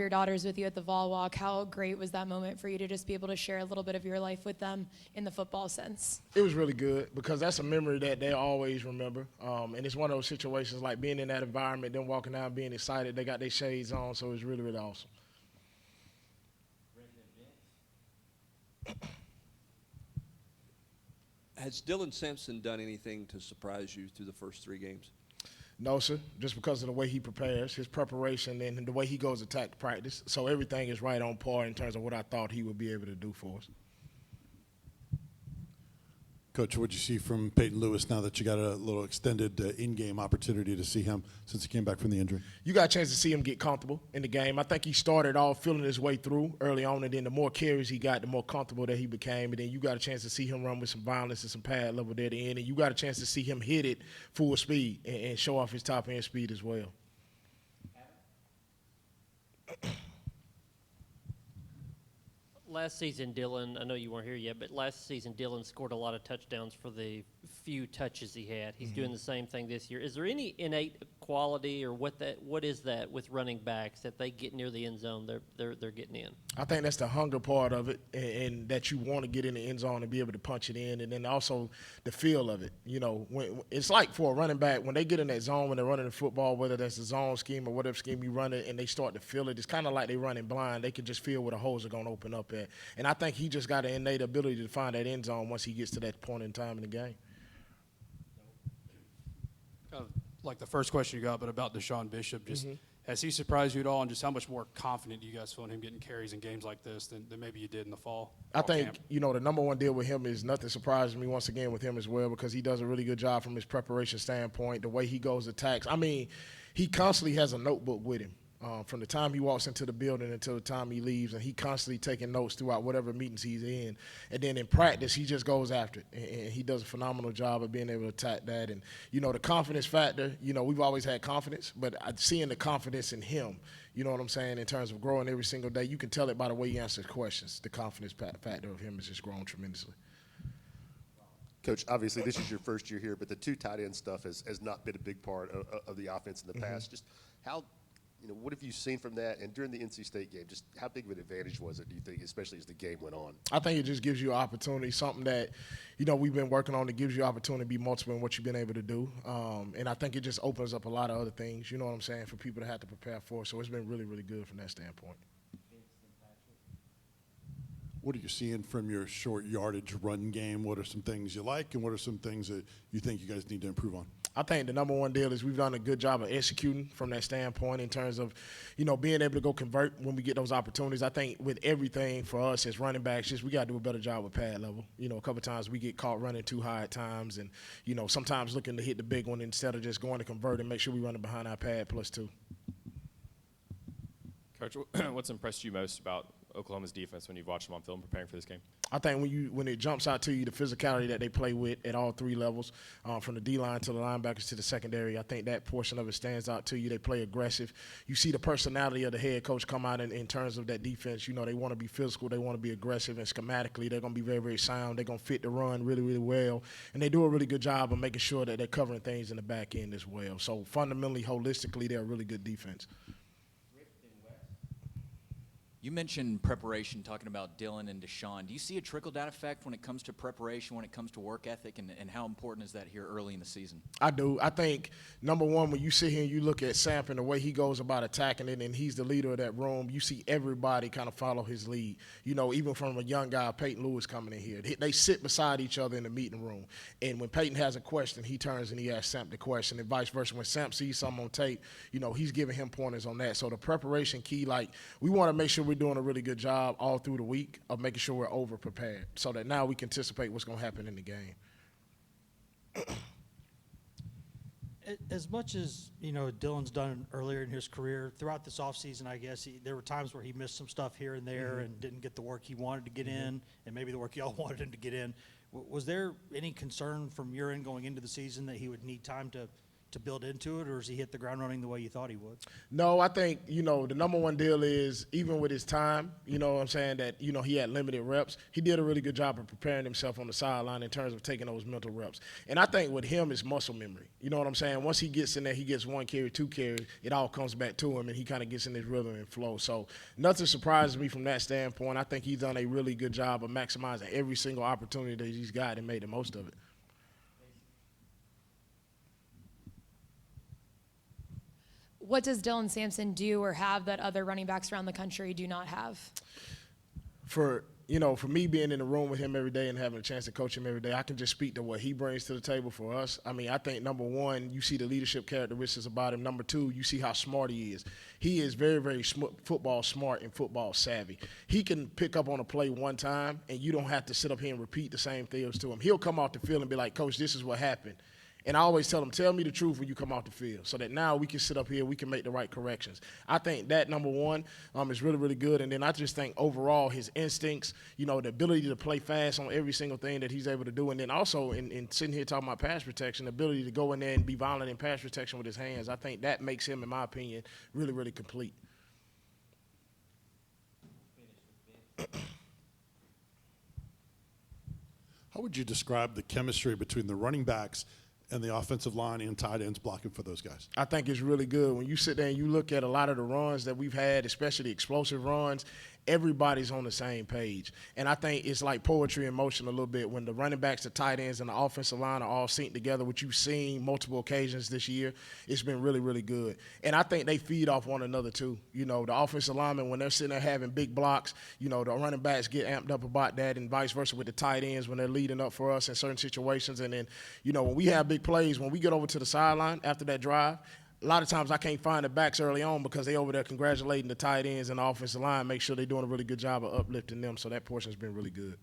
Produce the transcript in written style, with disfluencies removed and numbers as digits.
your daughters with you at the Vol Walk. How great was that moment for you to just be able to share a little bit of your life with them in the football sense? It was really good because that's a memory that they always remember. And it's one of those situations like being in that environment, them walking out, being excited. They got their shades on, so it was really, really awesome. Has Dylan Sampson done anything to surprise you through the first 3 games? No, sir, just because of the way he prepares, his preparation, and the way he goes attack practice. So everything is right on par in terms of what I thought he would be able to do for us. Coach, what did you see from Peyton Lewis now that you got a little extended in-game opportunity to see him since he came back from the injury? You got a chance to see him get comfortable in the game. I think he started off feeling his way through early on, and then the more carries he got, the more comfortable that he became. And then you got a chance to see him run with some violence and some pad level there at the end, and you got a chance to see him hit it full speed and show off his top end speed as well. Last season, Dylan, I know you weren't here yet, but last season, Dylan scored a lot of touchdowns for the few touches he had. He's doing the same thing this year. Is there any innate quality or what is that with running backs that they get near the end zone, they're getting in? I think that's the hunger part of it, and that you want to get in the end zone and be able to punch it in, and then also the feel of it. You know, it's like for a running back, when they get in that zone when they're running the football, whether that's the zone scheme or whatever scheme you run it, and they start to feel it, it's kind of like they're running blind. They can just feel where the holes are going to open up at. And I think he just got an innate ability to find that end zone once he gets to that point in time in the game. Like the first question you got, but about Deshaun Bishop, just has he surprised you at all, and just how much more confident do you guys feel in him getting carries in games like this than maybe you did in the fall? I think, camp? you know, the number one deal with him is nothing surprises me once again with him as well, because he does a really good job from his preparation standpoint, the way he goes attacks. I mean, he constantly has a notebook with him. From the time he walks into the building until the time he leaves, and he constantly taking notes throughout whatever meetings he's in. And then in practice, he just goes after it, and he does a phenomenal job of being able to attack that. And, you know, the confidence factor, you know, we've always had confidence, but seeing the confidence in him, you know what I'm saying, in terms of growing every single day, you can tell it by the way he answers questions. The confidence factor of him has just grown tremendously. Coach, obviously this is your first year here, but the 2 tight end stuff has not been a big part of the offense in the past. Just how – you know, what have you seen from that? And during the NC State game, just how big of an advantage was it, do you think, especially as the game went on? I think it just gives you opportunity, something that, you know, we've been working on that gives you opportunity to be multiple in what you've been able to do. And I think it just opens up a lot of other things, you know what I'm saying, for people to have to prepare for. So it's been really, really good from that standpoint. What are you seeing from your short yardage run game? What are some things you like, and what are some things that you think you guys need to improve on? I think the number one deal is we've done a good job of executing from that standpoint in terms of, you know, being able to go convert when we get those opportunities. I think with everything for us as running backs, just we got to do a better job with pad level. You know, a couple of times we get caught running too high at times, and, you know, sometimes looking to hit the big one instead of just going to convert and make sure we running behind our pad +2. Coach, what's impressed you most about Oklahoma's defense when you've watched them on film preparing for this game? I think when it jumps out to you, the physicality that they play with at all 3 levels, from the D-line to the linebackers to the secondary, I think that portion of it stands out to you. They play aggressive. You see the personality of the head coach come out in terms of that defense. You know, they want to be physical. They want to be aggressive, and schematically they're going to be very, very sound. They're going to fit the run really, really well, and they do a really good job of making sure that they're covering things in the back end as well. So fundamentally, holistically, they're a really good defense. You mentioned preparation, talking about Dylan and Deshaun. Do you see a trickle-down effect when it comes to preparation, when it comes to work ethic, and how important is that here early in the season? I do. I think, number one, when you sit here and you look at Samp and the way he goes about attacking it, and he's the leader of that room, you see everybody kind of follow his lead. You know, even from a young guy, Peyton Lewis, coming in here. They sit beside each other in the meeting room. And when Peyton has a question, he turns and he asks Samp the question, and vice versa. When Samp sees something on tape, you know, he's giving him pointers on that. So the preparation key, like, we want to make sure we're doing a really good job all through the week of making sure we're over-prepared so that now we can anticipate what's going to happen in the game. As much as, you know, Dylan's done earlier in his career, throughout this offseason, I guess, there were times where he missed some stuff here and there and didn't get the work he wanted to get in, and maybe the work y'all wanted him to get in. Was there any concern from your end going into the season that he would need time to to build into it, or has he hit the ground running the way you thought he would? No, I think, the number one deal is even with his time, you know what I'm saying, that, he had limited reps. He did a really good job of preparing himself on the sideline in terms of taking those mental reps. And I think with him, it's muscle memory. You know what I'm saying? Once he gets in there, he gets 1 carry, 2 carries, it all comes back to him, and he kind of gets in his rhythm and flow. So nothing surprises me from that standpoint. I think he's done a really good job of maximizing every single opportunity that he's got and made the most of it. What does Dylan Sampson do or have that other running backs around the country do not have? For me being in the room with him every day and having a chance to coach him every day, I can just speak to what he brings to the table for us. I mean, I think number one, you see the leadership characteristics about him. Number two, you see how smart he is. He is very, very football smart and football savvy. He can pick up on a play one time, and you don't have to sit up here and repeat the same things to him. He'll come off the field and be like, Coach, this is what happened. And I always tell him, tell me the truth when you come off the field so that now we can sit up here, we can make the right corrections. I think that, number one, is really, really good. And then I just think overall his instincts, the ability to play fast on every single thing that he's able to do. And then also in sitting here talking about pass protection, the ability to go in there and be violent in pass protection with his hands, I think that makes him, in my opinion, really, really complete. How would you describe the chemistry between the running backs and the offensive line and tight ends blocking for those guys? I think it's really good. When you sit there and you look at a lot of the runs that we've had, especially the explosive runs, everybody's on the same page. And I think it's like poetry in motion a little bit when the running backs, the tight ends, and the offensive line are all synced together, which you've seen multiple occasions this year. It's been really, really good. And I think they feed off one another too. The offensive linemen, when they're sitting there having big blocks, the running backs get amped up about that, and vice versa with the tight ends when they're leading up for us in certain situations. And then, when we have big plays, when we get over to the sideline after that drive, a lot of times I can't find the backs early on because they over there congratulating the tight ends and the offensive line, make sure they're doing a really good job of uplifting them. So that portion's been really good.